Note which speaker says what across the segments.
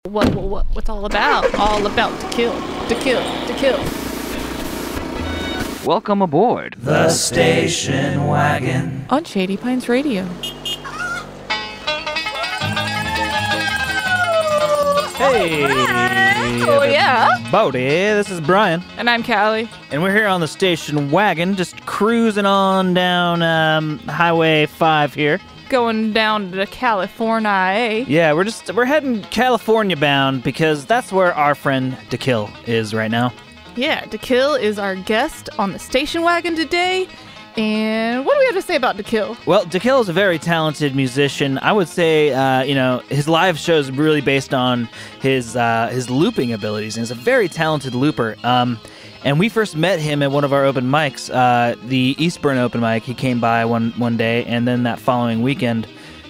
Speaker 1: What's all about? All about to kill.
Speaker 2: Welcome aboard
Speaker 3: the Station Wagon
Speaker 1: on Shady Pines Radio.
Speaker 4: Hey!
Speaker 1: Oh yeah!
Speaker 4: Bodie, this is Brian.
Speaker 1: And I'm Callie.
Speaker 4: And we're here on the Station Wagon, just cruising on down Highway 5 here.
Speaker 1: Going down to California.
Speaker 4: Yeah, we're heading California bound because that's where our friend Dakil is right now.
Speaker 1: Yeah, Dakil is our guest on the Station Wagon today. And what do we have to say about Dakil?
Speaker 4: Well, Dakil is a very talented musician. I would say, his live show is really based on his looping abilities, and he's a very talented looper. And we first met him at one of our open mics, the Eastburn open mic. He came by one day, and then that following weekend,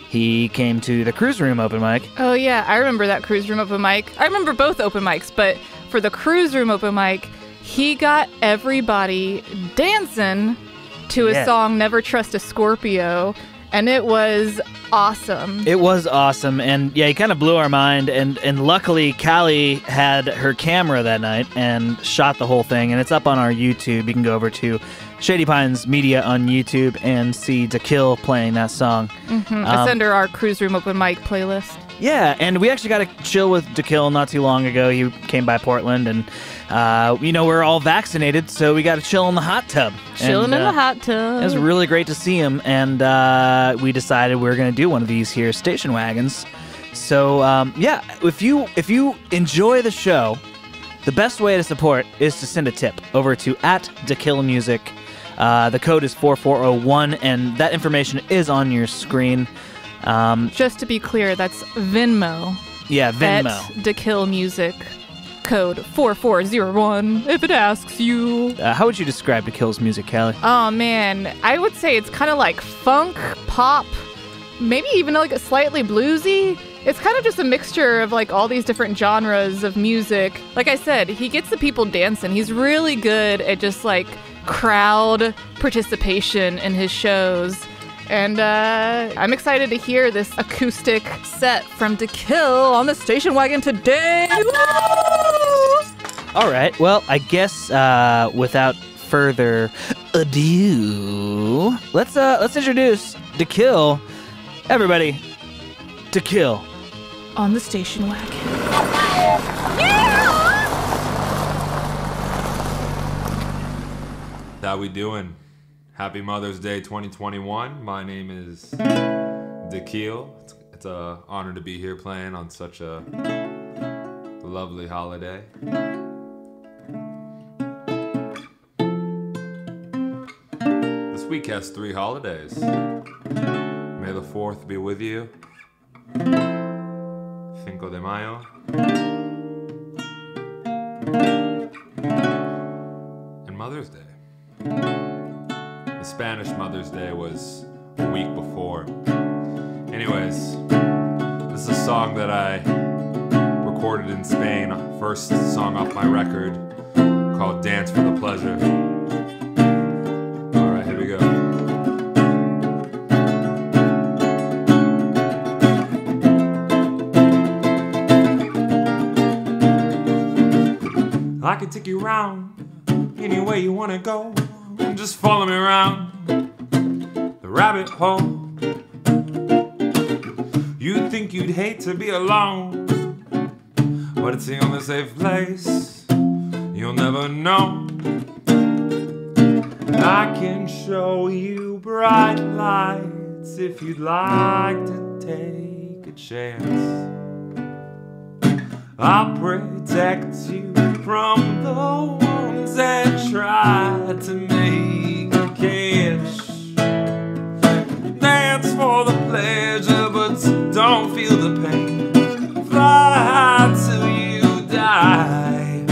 Speaker 4: he came to the Cruise Room open mic.
Speaker 1: Oh yeah, I remember that Cruise Room open mic. I remember both open mics, but for the Cruise Room open mic, he got everybody dancing to his song Never Trust a Scorpio, and it was awesome.
Speaker 4: It was awesome, and yeah, he kind of blew our mind, and luckily Callie had her camera that night and shot the whole thing, and it's up on our YouTube. You can go over to Shady Pines Media on YouTube and see Dakil playing that song.
Speaker 1: Mm-hmm. It's under our Cruise Room open mic playlist.
Speaker 4: Yeah, and we actually got to chill with Dakil not too long ago. He came by Portland, and we're all vaccinated, so we got to chill in the hot tub.
Speaker 1: Chilling in the hot tub.
Speaker 4: It was really great to see him, and we decided we were going to do one of these here station wagons. So if you enjoy the show, the best way to support is to send a tip over to @DakilMusic. The code is 4401, and that information is on your screen.
Speaker 1: Just to be clear, that's Venmo.
Speaker 4: Yeah, Venmo.
Speaker 1: Dakil Music, code 4401, if it asks you.
Speaker 4: How would you describe Dakil's music, Callie?
Speaker 1: Oh, man. I would say it's kind of like funk, pop, maybe even like a slightly bluesy. It's kind of just a mixture of like all these different genres of music. Like I said, he gets the people dancing. He's really good at just like crowd participation in his shows. And I'm excited to hear this acoustic set from Dakil on the Station Wagon today. Woo!
Speaker 4: All right. Well, I guess without further ado, let's introduce Dakil. Everybody, Dakil
Speaker 1: on the Station Wagon.
Speaker 5: How we doing? Happy Mother's Day 2021. My name is Dakil. It's an honor to be here playing on such a lovely holiday. This week has 3 holidays. May the 4th be with you. Cinco de Mayo. And Mother's Day. The Spanish Mother's Day was a week before. Anyways, this is a song that I recorded in Spain, first song off my record, called Dance for the Pleasure. Alright, here we go. I can take you around any way you wanna go. Just follow me around the rabbit hole. You'd think you'd hate to be alone, but it's the only safe place. You'll never know. I can show you bright lights if you'd like to take a chance. I'll protect you from the ones that try to make a catch. Dance for the pleasure, but don't feel the pain. Fly high till you die.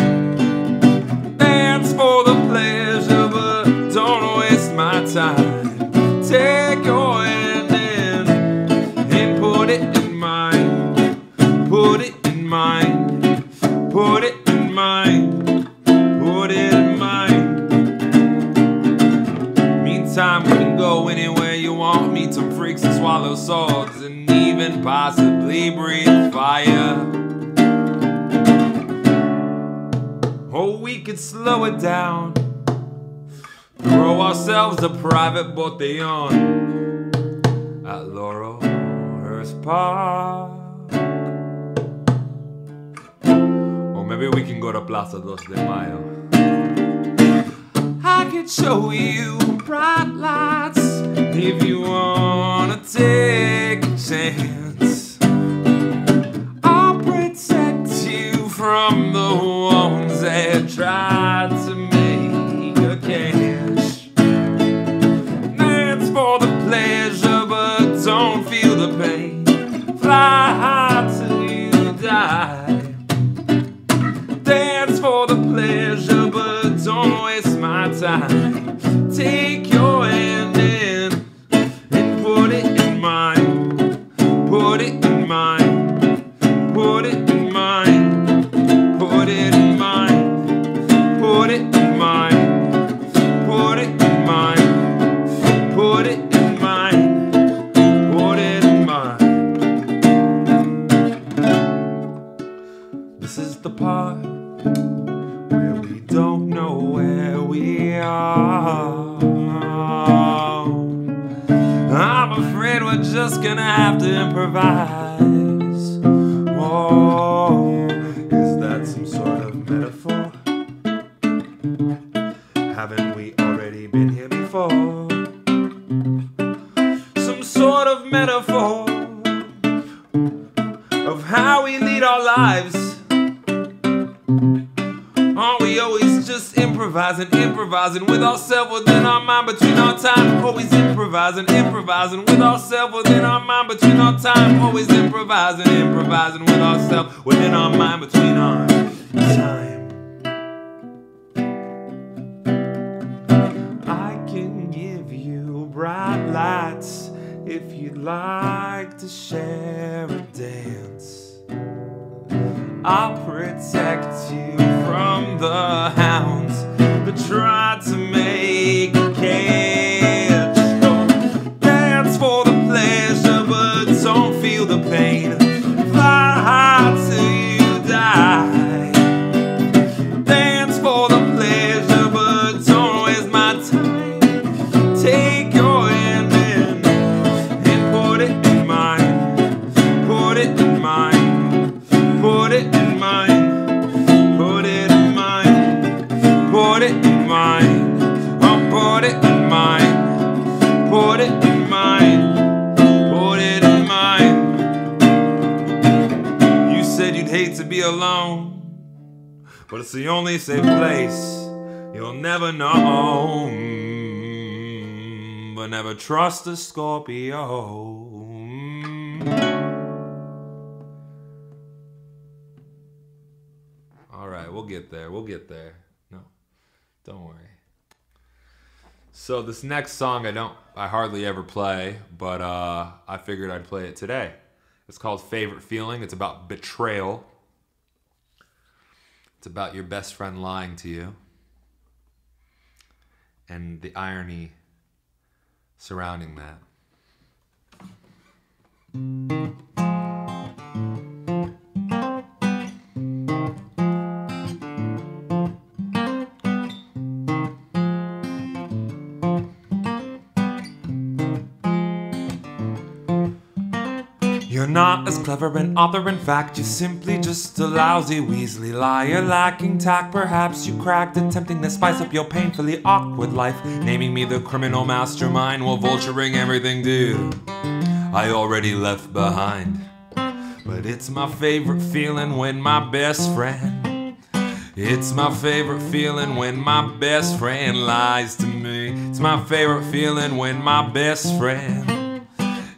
Speaker 5: Dance for the pleasure, but don't waste my time. Take your hand in and put it in mine. Put it in mine. Put it in mine. Put it in mine. Meantime, we can go anywhere you want. Meet some freaks and swallow swords, and even possibly breathe fire. or we could slow it down. Throw ourselves a private botellón at Laurelhurst Park. Or maybe we can go to Plaza 2 de Mayo. I could show you bright lights if you wanna take a chance. I'll protect you from the ones that tried to make a cash. Dance for the pleasure, but don't feel the pain. Fly high till you die. Dance for the pleasure, but don't waste my time. Take your hand in and put it in mine. Put it in mine. Put it in mine. Put it in mine. Put it in mine. Put it in mine. Put it in mine. Put it in mine. This is the part where we don't know where we are. I'm afraid we're just gonna have to improvise. Oh, is that some sort of metaphor? Haven't we already been here before? Some sort of metaphor of how we lead our lives. Aren't we always just improvising with ourselves within our mind, between our time? Always improvising with ourselves within our mind, between our time. Always improvising with ourselves within our mind, between our time. I can give you bright lights if you'd like to share a dance. I'll protect you from the hounds that try to make a catch. Dance for the pleasure, but don't feel the pain. Fly high till you die. Dance for the pleasure, but don't waste my time. Take your hand in and put it in mine. Put it in mine. Put it in mine, put it in mine, put it in mine, oh, put it in mine, put it in mine, put it in mine. You said you'd hate to be alone, but it's the only safe place you'll never know. But never trust a Scorpio. Alright, we'll get there. We'll get there. No, don't worry. So this next song I hardly ever play, but I figured I'd play it today. It's called Favorite Feeling. It's about betrayal. It's about your best friend lying to you. And the irony surrounding that. You're not as clever an author, in fact, you're simply just a lousy Weasley liar, lacking tact. Perhaps you cracked, attempting to spice up your painfully awkward life, naming me the criminal mastermind while vulturing everything dear I already left behind. But it's my favorite feeling when my best friend, it's my favorite feeling when my best friend lies to me. It's my favorite feeling when my best friend,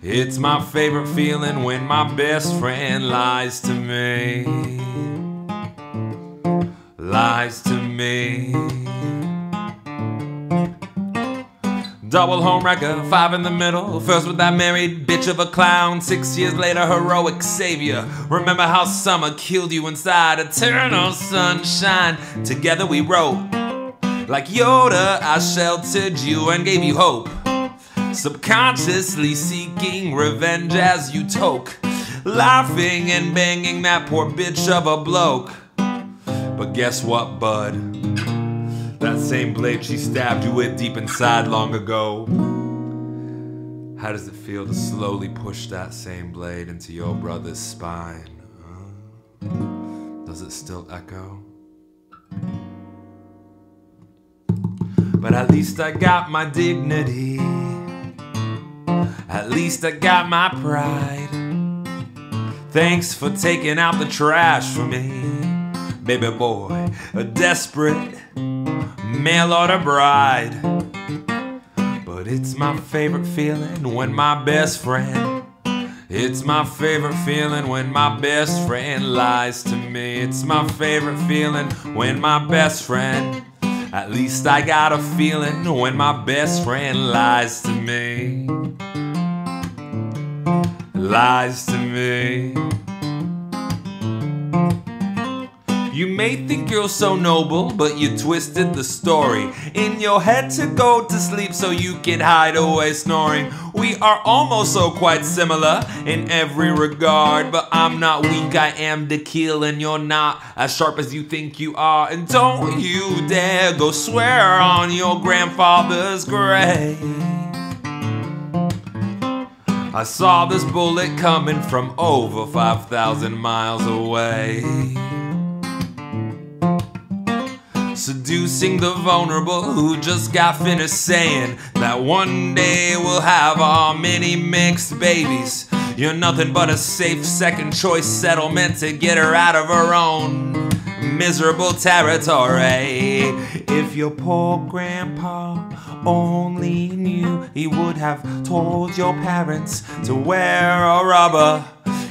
Speaker 5: it's my favorite feeling when my best friend lies to me. Lies to me. Double home wrecker, 5 in the middle. First with that married bitch of a clown. 6 years later, heroic savior. Remember how summer killed you inside eternal sunshine. Together we wrote. Like Yoda, I sheltered you and gave you hope. Subconsciously seeking revenge as you toke. Laughing and banging that poor bitch of a bloke. But guess what, bud? That same blade she stabbed you with deep inside long ago. How does it feel to slowly push that same blade into your brother's spine? Does it still echo? But at least I got my dignity. At least I got my pride. Thanks for taking out the trash for me, baby boy, a desperate mail order bride. But it's my favorite feeling when my best friend, it's my favorite feeling when my best friend lies to me. It's my favorite feeling when my best friend, at least I got a feeling when my best friend lies to me. Lies to me. You may think you're so noble, but you twisted the story in your head to go to sleep so you can hide away snoring. We are almost so quite similar in every regard, but I'm not weak, I am Dakil, and you're not as sharp as you think you are. And don't you dare go swear on your grandfather's grave. I saw this bullet coming from over 5,000 miles away. Seducing the vulnerable who just got finished saying that one day we'll have our many mixed babies. You're nothing but a safe second choice settlement to get her out of her own miserable territory. If your poor grandpa only knew, he would have told your parents to wear a rubber.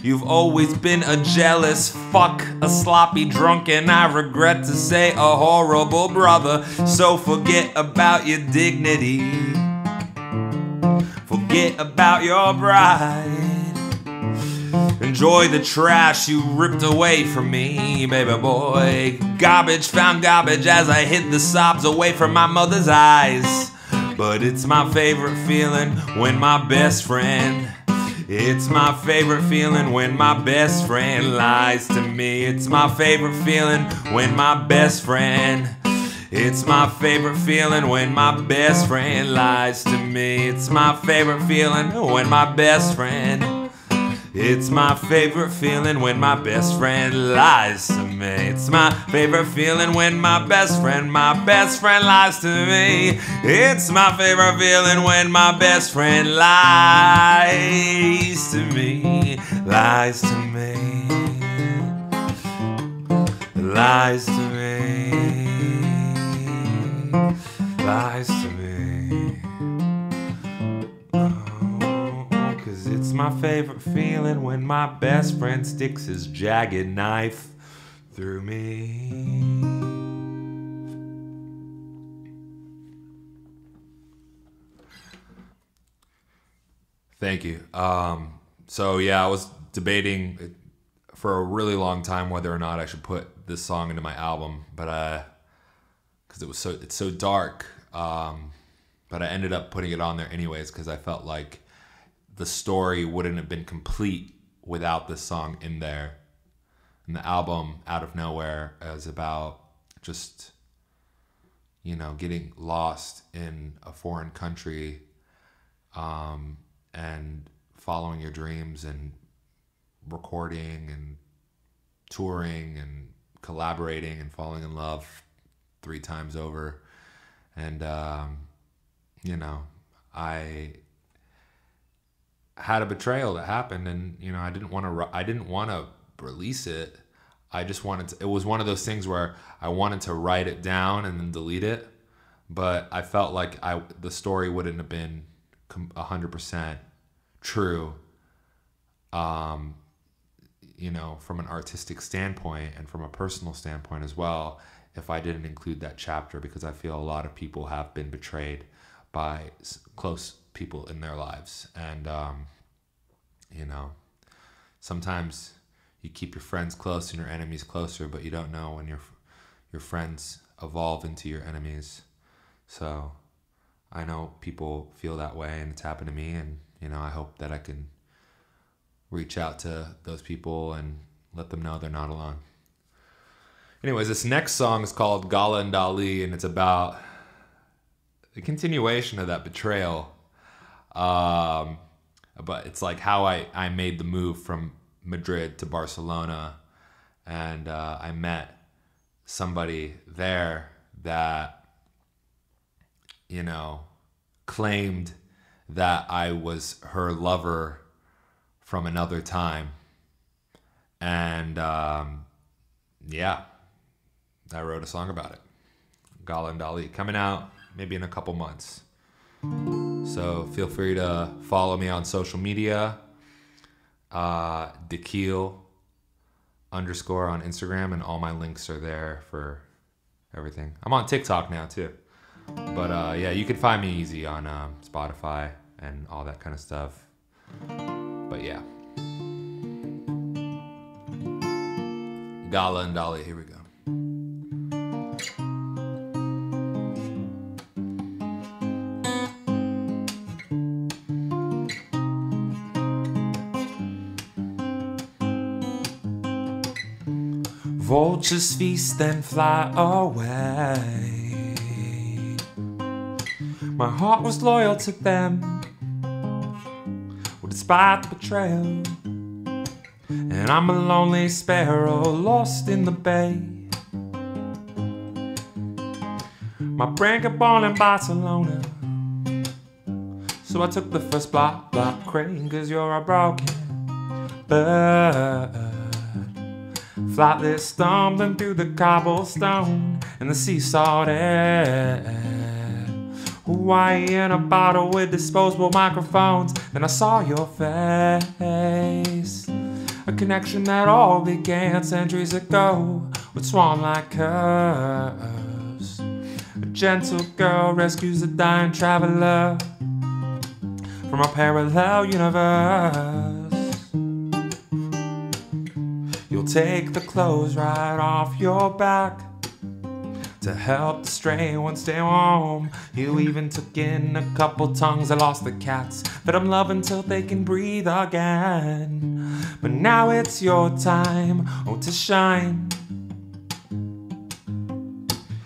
Speaker 5: You've always been a jealous fuck, a sloppy drunk, and I regret to say a horrible brother. So forget about your dignity, forget about your pride. Enjoy the trash you ripped away from me, baby boy. Garbage found garbage as I hid the sobs away from my mother's eyes. But it's my favorite feeling when my best friend, it's my favorite feeling when my best friend lies to me. It's my favorite feeling when my best friend, it's my favorite feeling when my best friend lies to me. It's my favorite feeling when my best friend, it's my favorite feeling when my best friend lies to me. It's my favorite feeling when my best friend lies to me. It's my favorite feeling when my best friend lies to me. Lies to me. Lies to me. Lies to me. It's my favorite feeling when my best friend sticks his jagged knife through me. Thank you. So yeah, I was debating for a really long time whether or not I should put this song into my album, but because it's so dark. But I ended up putting it on there anyways because I felt like the story wouldn't have been complete without this song in there. And the album, Out of Nowhere, is about just, getting lost in a foreign country, and following your dreams and recording and touring and collaborating and falling in love 3 times over. And, I had a betrayal that happened, and I didn't want to release it. I just wanted to, it was one of those things where I wanted to write it down and then delete it, but I felt like the story wouldn't have been 100% true, from an artistic standpoint and from a personal standpoint as well, if I didn't include that chapter, because I feel a lot of people have been betrayed by close people in their lives. And, sometimes you keep your friends close and your enemies closer, but you don't know when your friends evolve into your enemies. So I know people feel that way, and it's happened to me. And, I hope that I can reach out to those people and let them know they're not alone.
Speaker 6: Anyways, this next song is called Gala Dolly, and it's about the continuation of that betrayal. But it's like how I made the move from Madrid to Barcelona, and I met somebody there that, you know, claimed that I was her lover from another time. And yeah, I wrote a song about it. Gala Dolly, coming out maybe in a couple months. So feel free to follow me on social media. Dakil _ on Instagram, and all my links are there for everything. I'm on TikTok now too. But yeah, you can find me easy on Spotify and all that kind of stuff. But yeah. Gala and Dolly, here we go.
Speaker 5: Vultures feast then fly away. My heart was loyal to them, well, despite the betrayal. And I'm a lonely sparrow lost in the bay. My brain got born in Barcelona, so I took the first block crane. Cause you're a broken bird, flightless stumbling through the cobblestone and the seesaw air. Hawaii in a bottle with disposable microphones. Then I saw your face, a connection that all began centuries ago with swan-like curves. A gentle girl rescues a dying traveler from a parallel universe. You'll take the clothes right off your back to help the stray one stay warm. You even took in a couple tongues. I lost the cats that I'm loving till they can breathe again. But now it's your time, oh, to shine.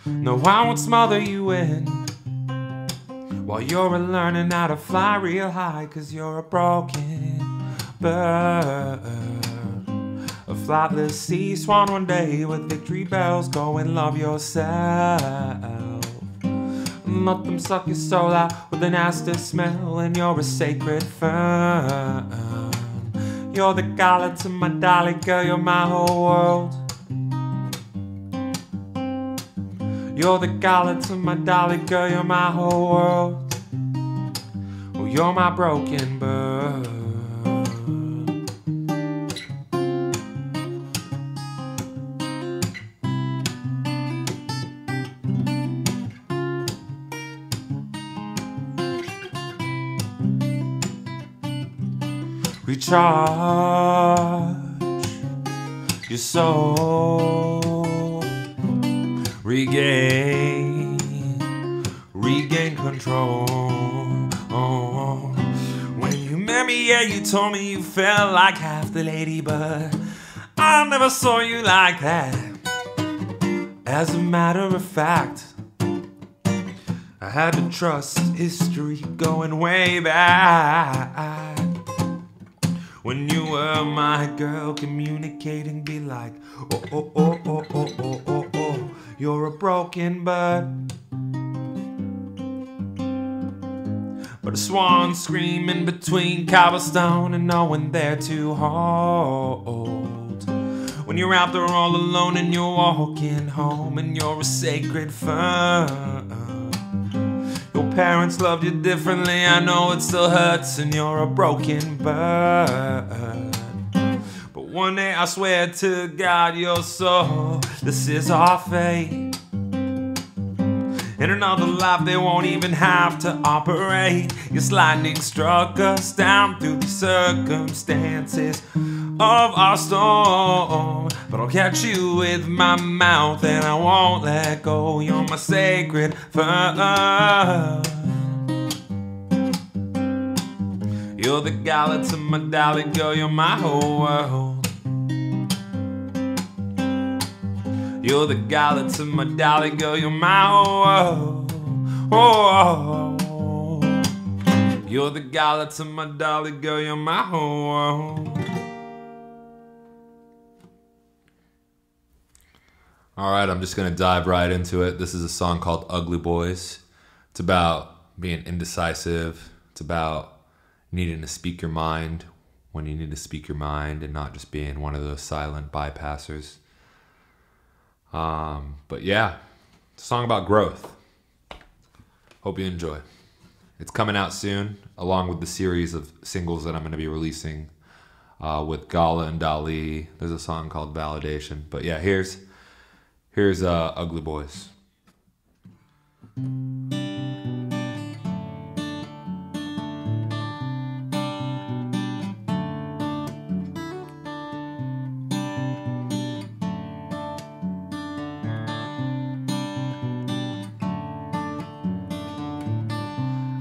Speaker 5: No, I won't smother you in while you're learning how to fly real high. Cause you're a broken bird, a flightless sea swan one day with victory bells. Go and love yourself. Let them suck your soul out with a nasty smell. And you're a sacred fern. You're the Gala to my Dolly, girl, you're my whole world. You're the Gala to my Dolly, girl, you're my whole world. Oh, you're my broken bird. Recharge your soul, regain control. When you met me, yeah, you told me you felt like half the lady, but I never saw you like that. As a matter of fact, I had to trust history going way back. When you were my girl, communicating be like, oh, oh, oh, oh, oh, oh, oh, oh, you're a broken bird. But a swan screaming between cobblestone and no one there to hold. When you're out there all alone and you're walking home and you're a sacred fern. Your parents loved you differently, I know it still hurts, and you're a broken bird. But one day I swear to God you're so, this is our fate. In another life they won't even have to operate. Yes, lightning struck us down through the circumstances of our storm. But I'll catch you with my mouth and I won't let go. You're my sacred fern. You're the Gala to my Dolly, girl, you're my whole world. You're the gala to my dolly, girl, you're my oh, oh, oh. You're the gala to my dolly, girl, you're my oh.
Speaker 6: All right, I'm just going to dive right into it. This is a song called Ugly Boys. It's about being indecisive. It's about needing to speak your mind when you need to speak your mind and not just being one of those silent bypassers. But yeah, it's a song about growth. Hope you enjoy. It's coming out soon, along with the series of singles that I'm going to be releasing with Gala and Dolly. There's a song called Validation. But yeah, here's Ugly Boys.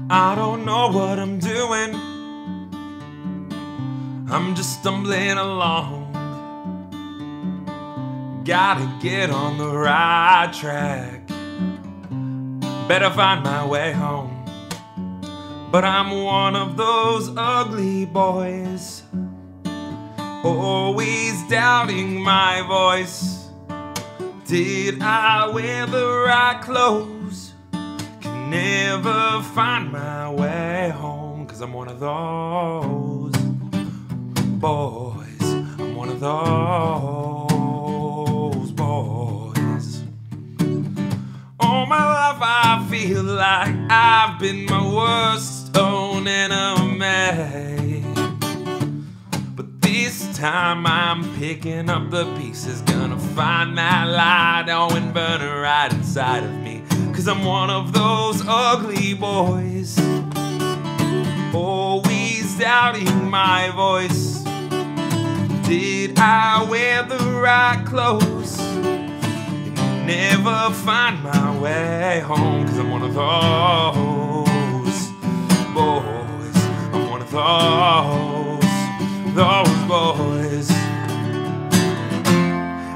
Speaker 5: I don't know what I'm doing, I'm just stumbling along. Gotta get on the right track, better find my way home. But I'm one of those ugly boys, always doubting my voice. Did I wear the right clothes? Can never find my way home, 'cause I'm one of those boys. I'm one of those boys. All my life I feel like I've been my worst own enemy. But this time I'm picking up the pieces, gonna find that light, oh, and burn it right inside of me. 'Cause I'm one of those ugly boys, always doubting my voice. Did I wear the right clothes? Never find my way home, 'cause I'm one of those boys. I'm one of those boys.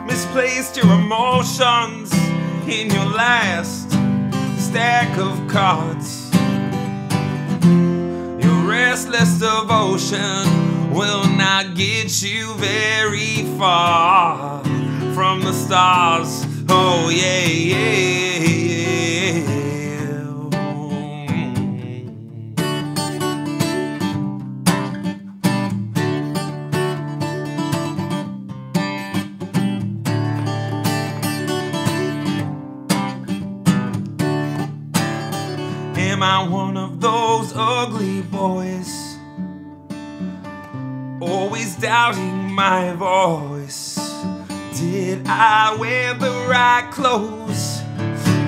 Speaker 5: Misplaced your emotions in your last stack of cards. Your restless devotion will not get you very far from the stars. Oh yeah, yeah, yeah. Am I one of those ugly boys, always doubting my voice? Did I wear the right clothes?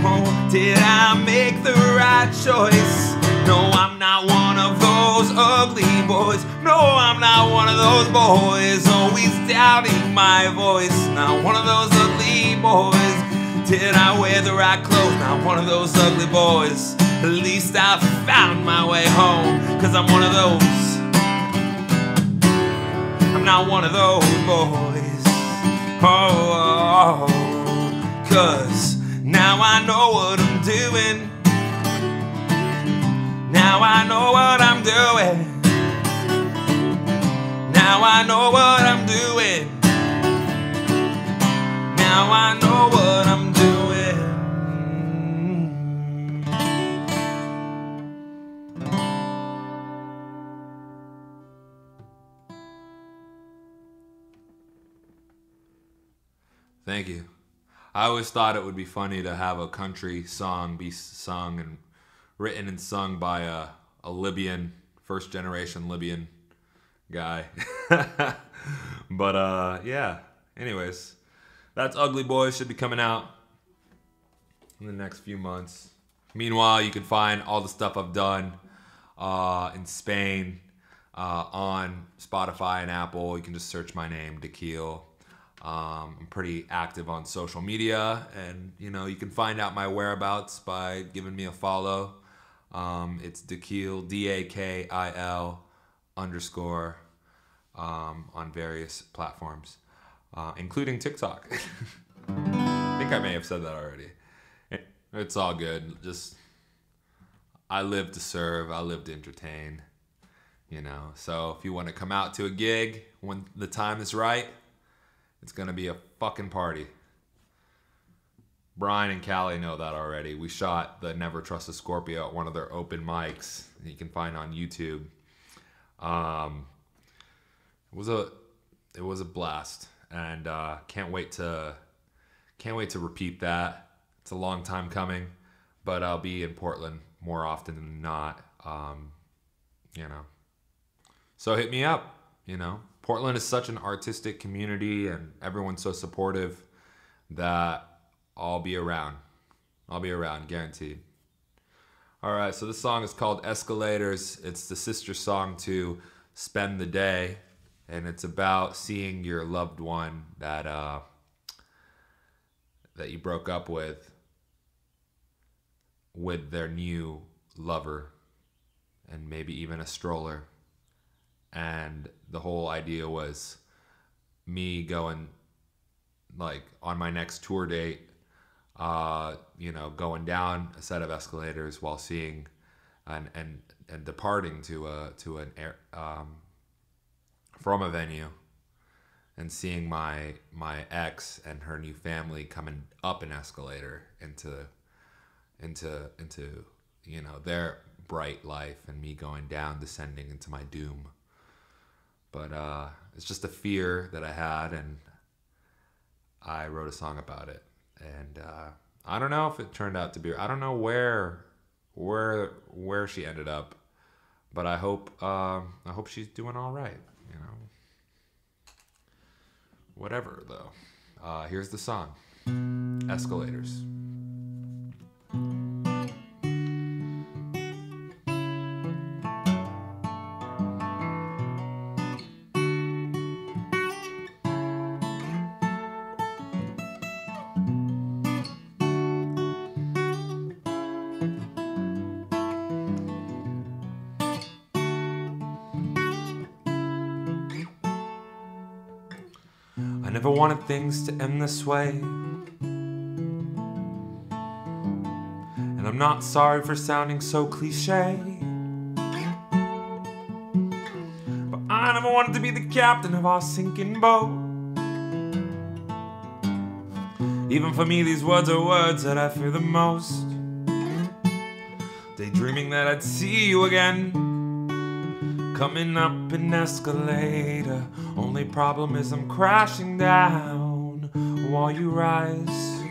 Speaker 5: Oh, did I make the right choice? No, I'm not one of those ugly boys. No, I'm not one of those boys, always doubting my voice. Not one of those ugly boys. Did I wear the right clothes? Not one of those ugly boys. At least I found my way home, 'cause I'm one of those. I'm not one of those boys. Oh, 'cause now I know what I'm doing. Now I know what I'm doing. Now I know what I'm doing. Now I know what I'm doing.
Speaker 6: Thank you. I always thought it would be funny to have a country song be sung and written and sung by a Libyan, first generation Libyan guy. But yeah, anyways, that's Ugly Boys, should be coming out in the next few months. Meanwhile, you can find all the stuff I've done in Spain on Spotify and Apple. You can just search my name, Dakil. I'm pretty active on social media, and you can find out my whereabouts by giving me a follow. It's Dakil, DAKIL _ on various platforms, including TikTok. think I may have said that already. It's all good. Just, I live to serve. I live to entertain. You know, so if you want to come out to a gig when the time is right, it's going to be a fucking party. Brian and Callie know that already. We shot the Never Trust a Scorpio at one of their open mics that you can find on YouTube. It was a blast, and can't wait to repeat that. It's a long time coming, but I'll be in Portland more often than not. You know, so hit me up. You know, Portland is such an artistic community, and everyone's so supportive that I'll be around. I'll be around, guaranteed. All right, so this song is called Escalators. It's the sister song to Spend the Day, and it's about seeing your loved one that you broke up with their new lover, and maybe even a stroller. And the whole idea was me going, like, on my next tour date, you know, going down a set of escalators while seeing and departing from a venue, and seeing my ex and her new family coming up an escalator into you know, their bright life, and me going down, descending into my doom. But it's just a fear that I had, and I wrote a song about it. And I don't know if it turned out to be, I don't know where she ended up, but I hope she's doing all right, you know. Whatever, though. Here's the song, Escalators. I never wanted things to end this way, and I'm not sorry for sounding so cliche, but I never wanted to be the captain of our sinking boat. Even for me, these words are words that I fear the most. Daydreaming that I'd see you again, coming up an escalator. Only problem is I'm crashing down while you rise.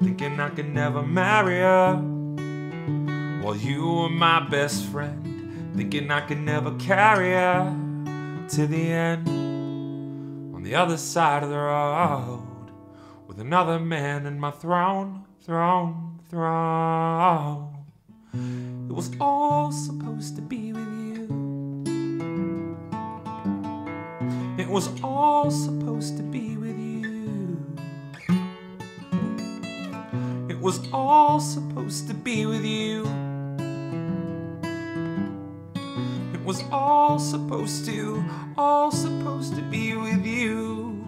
Speaker 6: Thinking I could never marry her while you were my best friend. Thinking I could never carry her to the end. On the other side of the road, with another man in my throne. It was all supposed to be with you. It was all supposed to be with you. It was all supposed to be with you. It was all supposed to be with you.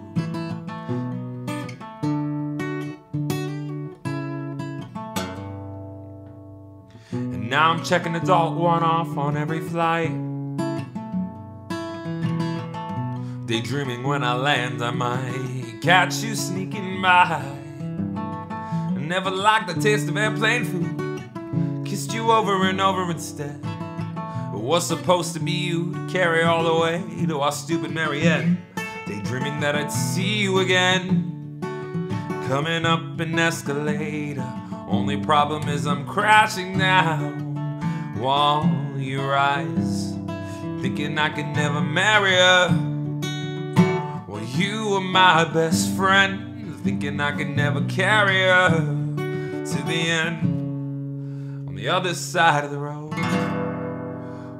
Speaker 6: And now I'm checking adult one off on every flight. Daydreaming when I land, I might catch you sneaking by. I never liked the taste of airplane food, kissed you over and over instead. It was supposed to be you to carry all the way to our stupid Mariette. Daydreaming that I'd see you again, coming up an escalator. Only problem is I'm crashing down while you rise. Thinking I could never marry her. You were my best friend, thinking I could never carry her to the end. On the other side of the road,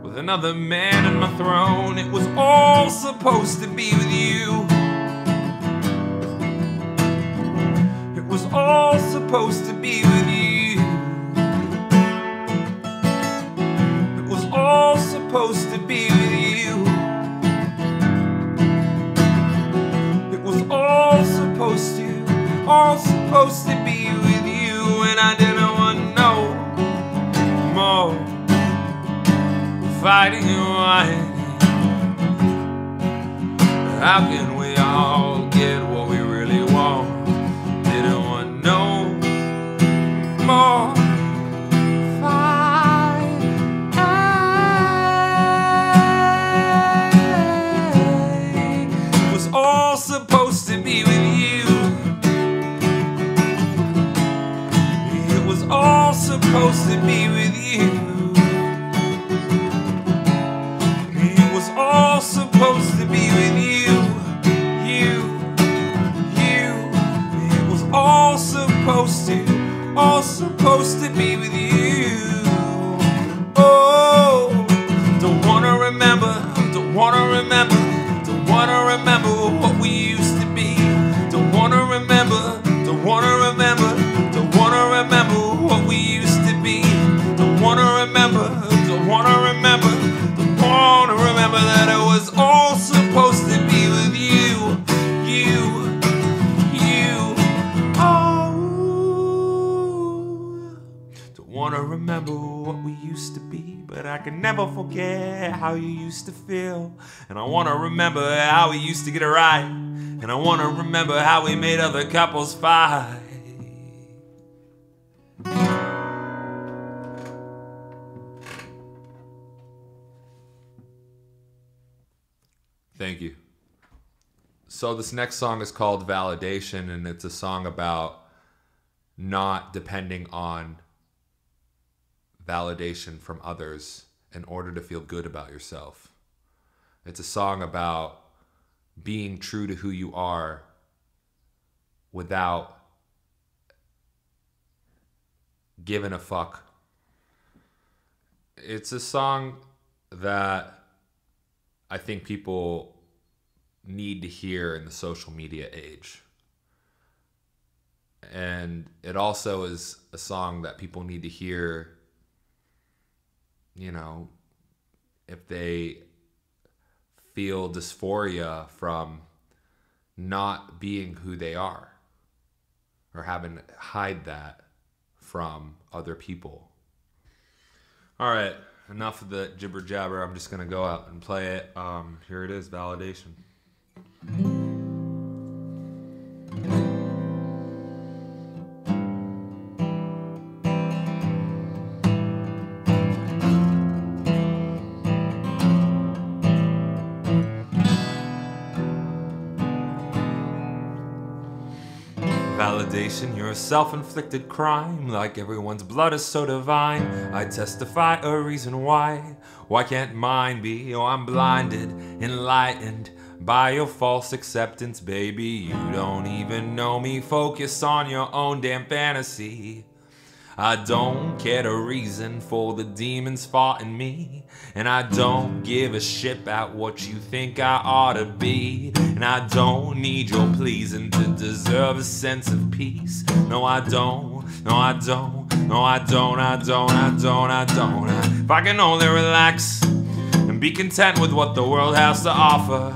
Speaker 6: with another man in my throne. It was all supposed to be with you. It was all supposed to be with you. It was all supposed to be with you. All supposed
Speaker 5: all supposed to be with you, and I didn't want no more fighting and whining. How can we all get what we really want? Didn't want no more fight. It was all supposed to be with you. It was all supposed to be with you. It was all supposed to be with you. All supposed to be with you. Oh, don't wanna remember, don't wanna remember, don't wanna remember what we used to be. Don't wanna remember, don't wanna remember, don't wanna remember what we used to be. Don't wanna remember, don't wanna remember, don't wanna remember that it was all supposed to be with you. Wanna remember what we used to be, but I can never forget how you used to feel. And I wanna remember how we used to get it right, and I wanna remember how we made other couples fight.
Speaker 6: Thank you. So this next song is called Validation, and it's a song about not depending on validation from others in order to feel good about yourself. It's a song about being true to who you are without giving a fuck. It's a song that I think people need to hear in the social media age. And it also is a song that people need to hear, you know, if they feel dysphoria from not being who they are or having to hide that from other people. All right, enough of the jibber jabber. I'm just gonna go out and play it. Here it is, Validation. Validation, you're a self-inflicted crime. Like everyone's blood is so divine, I testify a reason why. Why can't mine be? Oh, I'm blinded, enlightened by your false acceptance, baby. You don't even know me. Focus on your own damn fantasy. I don't get a reason for the demons fought in me, and I don't give a shit about what you think I ought to be. And I don't need your pleasing to deserve a sense of peace. No, I don't. No, I don't. No, I don't. I don't. I don't. I don't. If I can only relax and be content with what the world has to offer,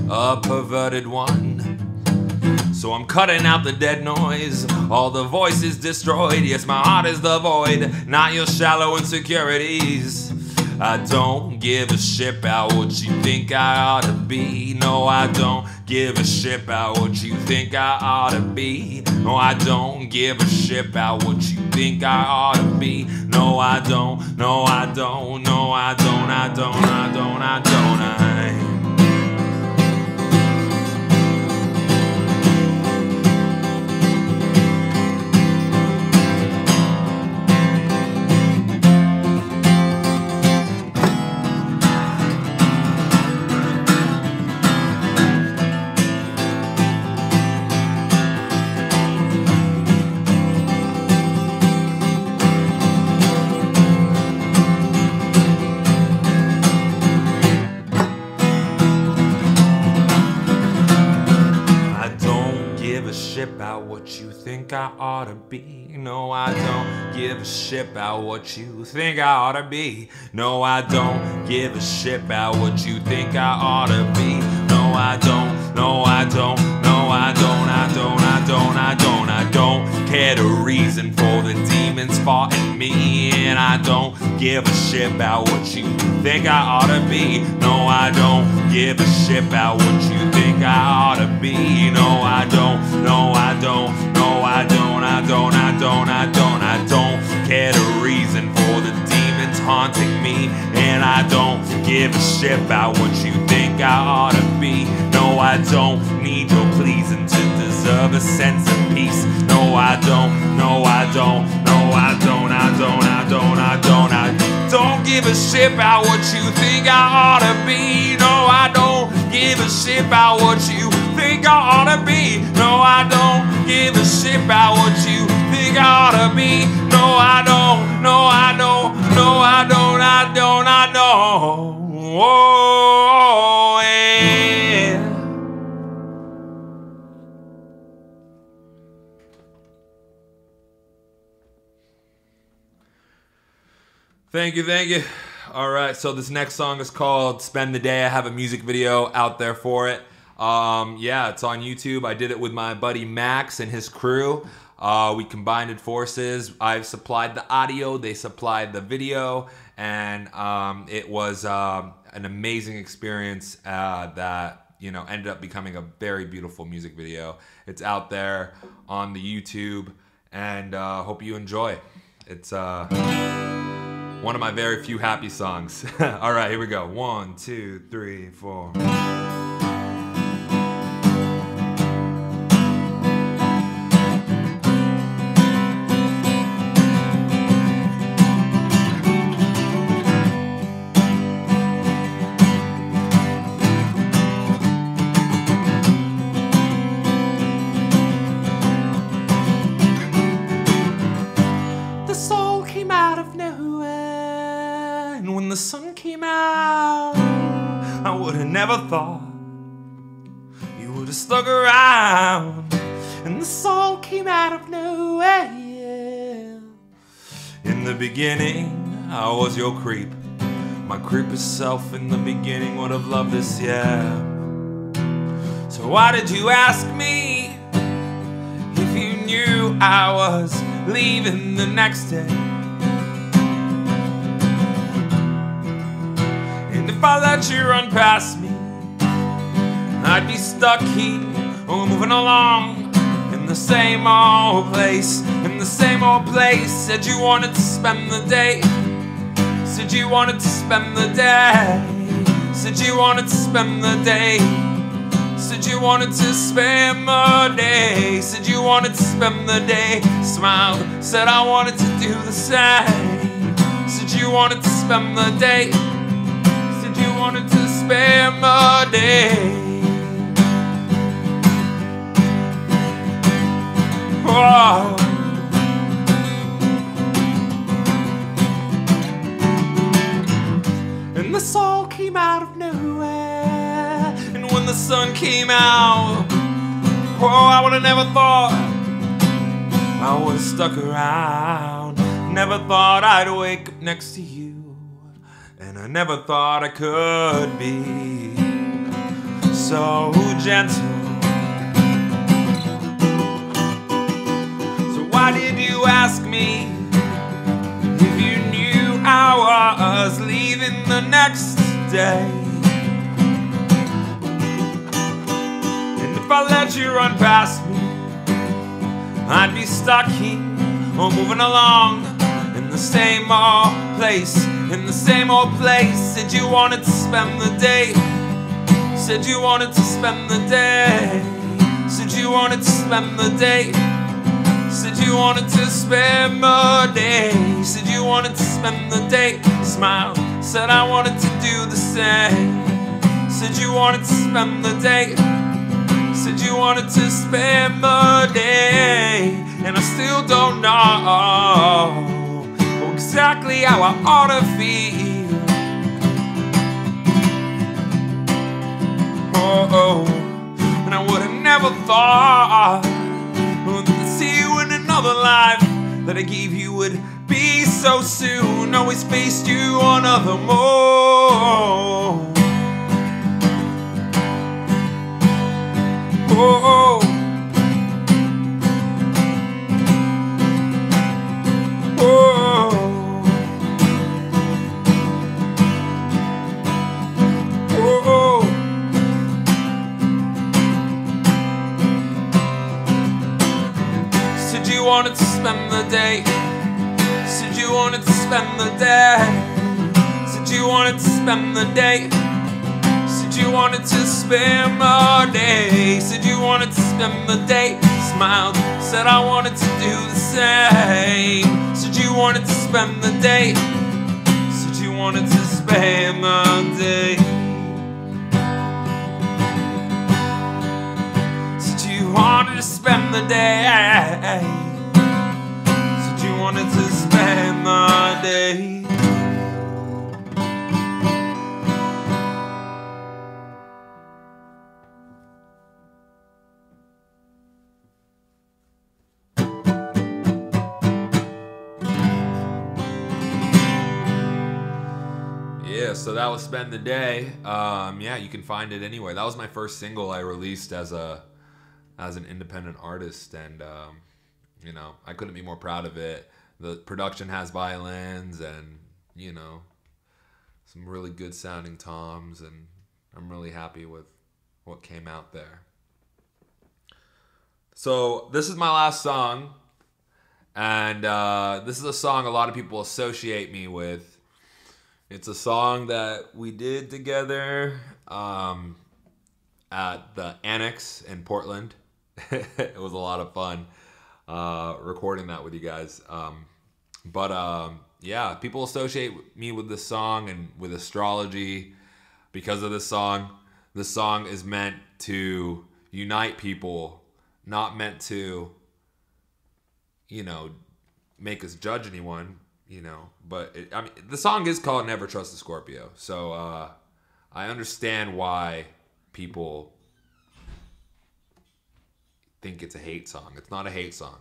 Speaker 6: a perverted one. So I'm cutting out the dead noise, all the voices destroyed. Yes, my heart is the void, not your shallow insecurities. I don't give a shit about what you think I ought to be. No, I don't give a shit about what you think I ought to be. No, I don't give a shit about what you think I ought to be. No, I don't. No, I don't. No, I don't. I don't. I don't. I don't. About what you think I ought to be. No, I don't give a shit about what you think I ought to be. No, I don't give a shit about what you think I ought to be. No, I don't. No, I don't. No, I don't. I don't. I don't.
Speaker 5: get a reason for the demons fighting me. And I don't give a shit about what you think I ought to be. No, I don't give a shit about what you think I ought to be. No, I don't, no, I don't, no, I don't, I don't, I don't, I don't, I don't get a reason for the demons haunting me. And I don't give a shit about what you think I ought to be. No, I don't need your pleasing to deserve a sense of peace. No, I don't, no, I don't, no, I don't, I don't, I don't, I don't, I don't give a shit about what you think I ought to be. No, I don't give a shit about what you think I ought to be. No, I don't give a shit about what you think I ought to be. No, I don't, no, I don't, no, I don't, I don't, I don't. Oh, yeah.
Speaker 6: Thank you, thank you. All right, so this next song is called Spend the Day. I have a music video out there for it. Yeah, it's on YouTube. I did it with my buddy Max and his crew. We combined forces. I've supplied the audio, they supplied the video, and it was an amazing experience that, you know, ended up becoming a very beautiful music video. It's out there on the YouTube, and hope you enjoy. It's one of my very few happy songs. All right, here we go. 1, 2, 3, 4.
Speaker 5: The sun came out, I would have never thought you would have stuck around. And the soul came out of nowhere. In the beginning, I was your creep. My creepish self in the beginning would have loved this, yeah. So why did you ask me if you knew I was leaving the next day? If I let you run past me, I'd be stuck here, moving along in the same old place, in the same old place. Said you wanted to spend the day, said you wanted to spend the day, said you wanted to spend the day, said you wanted to spend the day, said you wanted to spend the day. Smiled, said I wanted to do the same, said you wanted to spend the day, wanted to spend my day. Oh. And the soul came out of nowhere. And when the sun came out, oh, I would have never thought I would have stuck around. Never thought I'd wake up next to you. And I never thought I could be so gentle. So why did you ask me if you knew I was leaving the next day? And if I let you run past me, I'd be stuck here or moving along in the same old place, in the same old place. Said you wanted to spend the day, said you wanted to spend the day, said you wanted to spend the day, said you wanted to spend the day, said you wanted to spend the day. Smiled, said I wanted to do the same, said you wanted to spend the day, said you wanted to spend the day. And I still don't know exactly how I ought to feel. Oh, and I would have never thought that to see you in another life that I gave you would be so soon. Always faced you on other more. Oh, you wanted to spend the day. Said you wanted to spend the day. Said you wanted to spend the day. Said you wanted to spend the day. Said you wanted to spend the day. Smiled, said I wanted to do the same. Said you wanted to spend the day. Said you wanted to spend the day. Said you wanted to spend the day. Said you wanted to spend the day. So that was Spend the Day. Yeah, you can find it anywhere. That was my first single I released as an independent artist, and you know, I couldn't be more proud of it. The production has violins and, you know, some really good sounding toms, and I'm really happy with what came out there. So this is my last song, and this is a song a lot of people associate me with. It's a song that we did together at the Annex in Portland. It was a lot of fun recording that with you guys. Yeah, people associate me with this song and with astrology because of this song. This song is meant to unite people, not meant to, you know, make us judge anyone. You know, but I mean, the song is called Never Trust a Scorpio. So I understand why people think it's a hate song. It's not a hate song.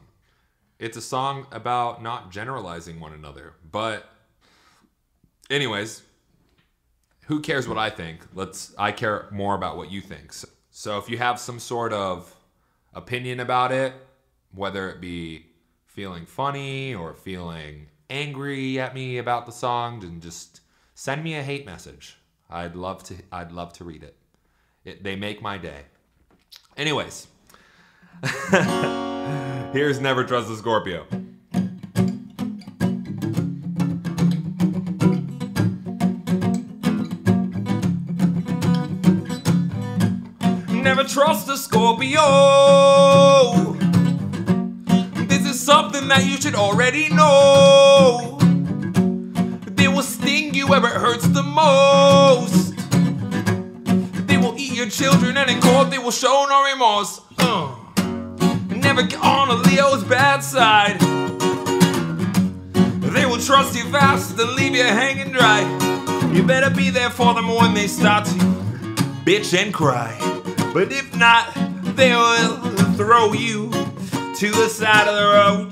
Speaker 5: It's a song about not generalizing one another. But anyways, who cares what I think? I care more about what you think. So if you have some sort of opinion about it, whether it be feeling funny or feeling angry at me about the song, then just send me a hate message. I'd love to read it. They make my day. Anyways, here's Never Trust a Scorpio. Never trust a Scorpio. Something that you should already know. They will sting you where it hurts the most. They will eat your children, and in court they will show no remorse. Never get on a Leo's bad side. They will trust you fast and leave you hanging dry. You better be there for them when they start to bitch and cry. But if not, they will throw you to the side of the road.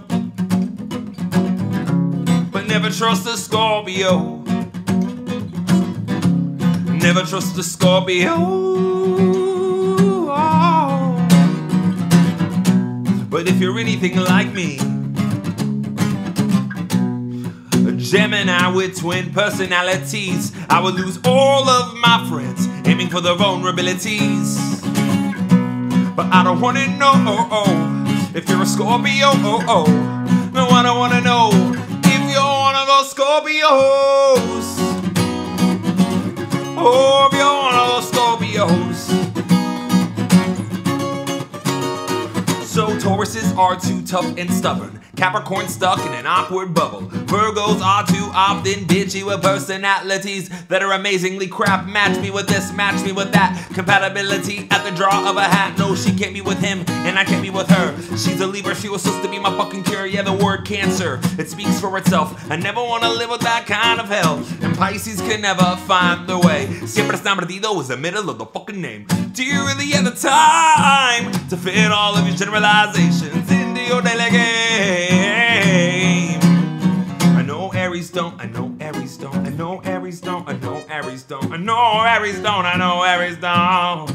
Speaker 5: But never trust a Scorpio. Never trust a Scorpio. But if you're anything like me, a Gemini with twin personalities, I would lose all of my friends aiming for their vulnerabilities. But I don't wanna know if you're a Scorpio, no, I don't wanna know if you're one of those Scorpios. Oh, if you're one of those Scorpios. So Tauruses are too tough and stubborn. Capricorn stuck in an awkward bubble. Virgos are too often bitchy with personalities that are amazingly crap. Match me with this, match me with that. Compatibility at the draw of a hat. No, she can't be with him, and I can't be with her. She's a Libra, she was supposed to be my fucking cure. Yeah, the word cancer, it speaks for itself. I never want to live with that kind of hell. And Pisces can never find their way. Siempre está perdido is the middle of the fucking name. Do you really have the time to fit all of your generalizations into your daily game? I know Aries don't, I know Aries don't, I know Aries don't, I know Aries don't, I know Aries don't, I know Aries don't,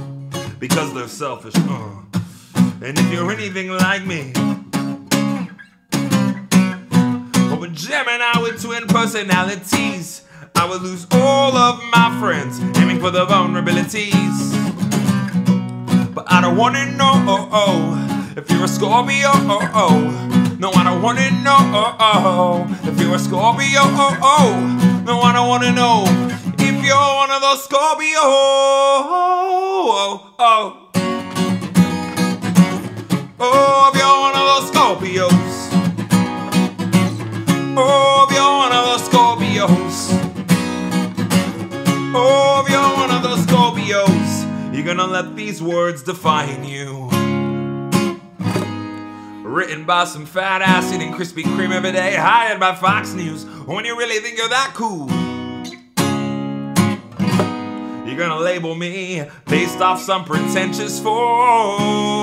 Speaker 5: because they're selfish. And if you're anything like me, or a Gemini with twin personalities, I would lose all of my friends aiming for the vulnerabilities. But I don't wanna know if you're a Scorpio, No, I don't wanna know if you're a Scorpio. No, I don't wanna know if you're one of those Scorpios. Oh, if you're one of those Scorpios. Oh, if you're one of those Scorpios. Oh, if you're one of those Scorpios, you're gonna let these words define you. Written by some fat ass eating Krispy Kreme every day, hired by Fox News. When you really think you're that cool, you're gonna label me based off some pretentious force.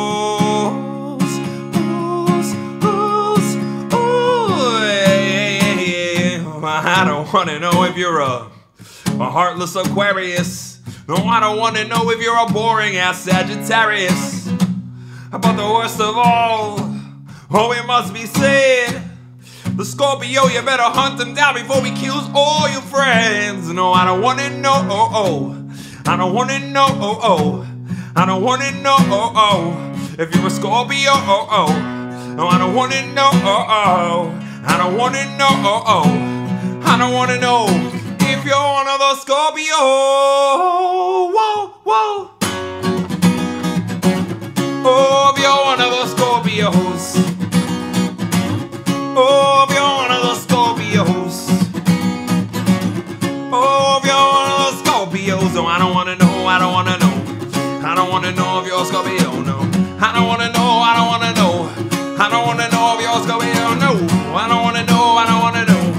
Speaker 5: I don't wanna know if you're a heartless Aquarius. No, I don't wanna know if you're a boring ass Sagittarius. But the worst of all, oh, it must be said, the Scorpio, you better hunt him down before he kills all your friends. No, I don't wanna know, I don't wanna know, I don't wanna know if you're a Scorpio. No, I don't wanna know, I don't wanna know, I don't wanna know if you're one of those Scorpios. Whoa, whoa. Oh, if you're one of those Scorpios. Oh, if you're one of those Scorpios. Oh, if you're one of those Scorpios. No, I don't wanna know, I don't wanna know. I don't wanna know if you're a Scorpio, no. I don't wanna know, I don't wanna know. I don't wanna know if you're a Scorpio, no. I don't wanna know, I don't wanna know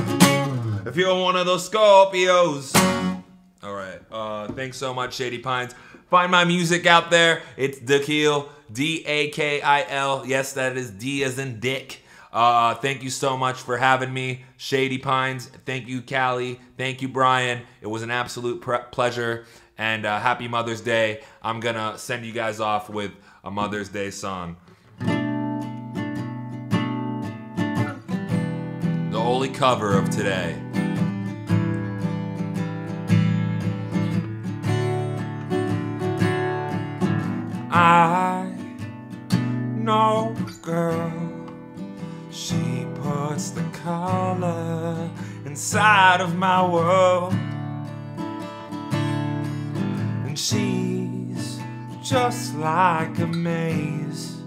Speaker 5: if you're one of those Scorpios. Alright, thanks so much, Shady Pines. Find my music out there. It's Dakil, D-A-K-I-L. Yes, that is D as in Dick. Thank you so much for having me, Shady Pines. Thank you, Callie. Thank you, Brian. It was an absolute pleasure. And happy Mother's Day. I'm gonna send you guys off with a Mother's Day song. The only cover of today. I know a girl, she puts the color inside of my world, and she's just like a maze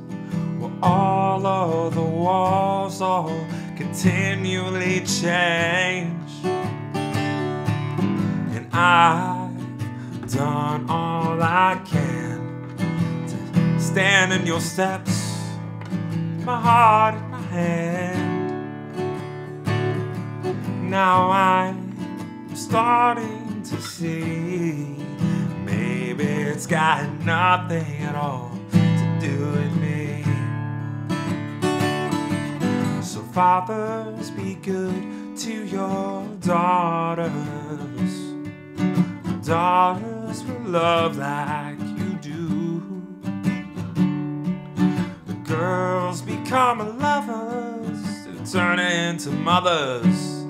Speaker 5: where all of the walls all continually change, and I've done all I can stand in your steps, my heart in my hand. Now I'm starting to see, maybe it's got nothing at all to do with me. So fathers, be good to your daughters. Daughters will love like you do. Girls become lovers to turn into mothers.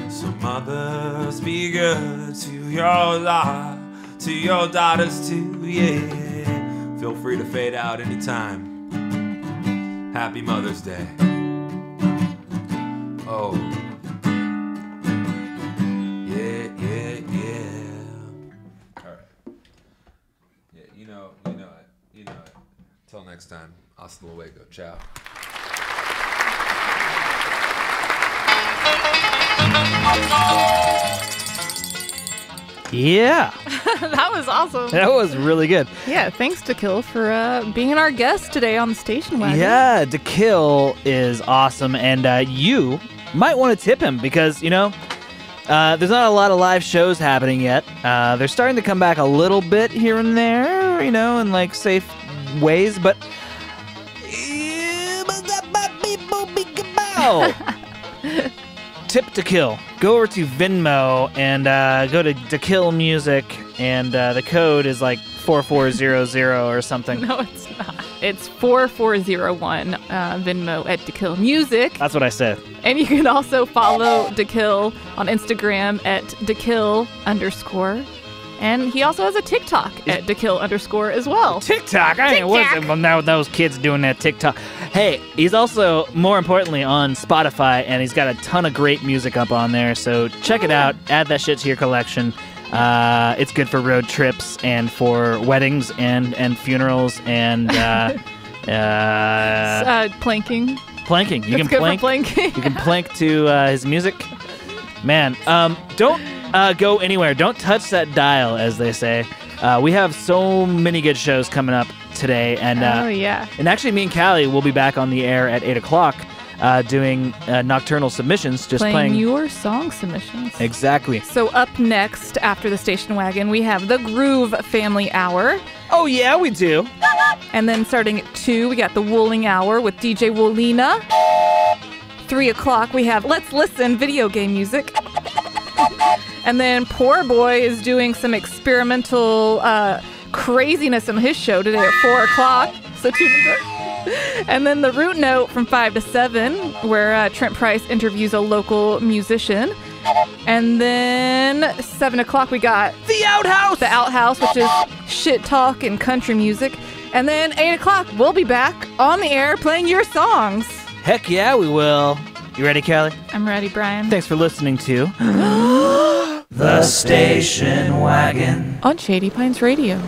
Speaker 5: So mothers, be good to your daughters too, yeah. Feel free to fade out anytime. Happy Mother's Day. Oh. Yeah, yeah, yeah. Alright. Yeah, you know it. Till next time. Hasta luego. Ciao.
Speaker 4: Yeah.
Speaker 1: That was awesome.
Speaker 4: That was really good.
Speaker 1: Yeah, thanks Dakil for being our guest today on the Station Wagon.
Speaker 4: Yeah, Dakil is awesome, and you might want to tip him because, there's not a lot of live shows happening yet. They're starting to come back a little bit here and there, in like safe ways, but tip Dakil. Go over to Venmo and go to Dakil Music, and the code is like 4400 or something.
Speaker 1: No, it's not. It's 4401 Venmo at Dakil Music.
Speaker 4: That's what I said.
Speaker 1: And you can also follow Dakil on Instagram at Dakil_. And he also has a TikTok at Dakil_ as well.
Speaker 4: TikTok? Well, now those kids doing that TikTok. Hey, he's also, more importantly, on Spotify, and he's got a ton of great music up on there, so check it out. Add that shit to your collection. It's good for road trips and for weddings and funerals and
Speaker 1: Planking.
Speaker 4: planking. You
Speaker 1: It's
Speaker 4: can
Speaker 1: good
Speaker 4: plank.
Speaker 1: for planking.
Speaker 4: You can plank to his music. Man, don't go anywhere. Don't touch that dial, as they say. We have so many good shows coming up today, and
Speaker 1: Oh, yeah.
Speaker 4: and actually, me and Callie will be back on the air at 8 o'clock, doing nocturnal submissions, just
Speaker 1: Playing
Speaker 4: playing.
Speaker 1: your song submissions.
Speaker 4: Exactly.
Speaker 1: So up next, after the Station Wagon, we have the Groove Family Hour.
Speaker 4: Oh yeah, we do.
Speaker 1: And then starting at 2, we got the Wooling Hour with DJ Woolina. 3 o'clock, we have Let's Listen video game music. And then Poor Boy is doing some experimental craziness on his show today at 4 o'clock. So tune in there. And then the Root Note from 5 to 7, where Trent Price interviews a local musician. And then 7 o'clock, we got
Speaker 4: The Outhouse.
Speaker 1: The Outhouse, which is shit talk and country music. And then 8 o'clock, we'll be back on the air playing your songs.
Speaker 4: Heck yeah, we will. You ready, Callie?
Speaker 1: I'm ready, Brian.
Speaker 4: Thanks for listening to
Speaker 3: The Station Wagon.
Speaker 1: On Shady Pines Radio.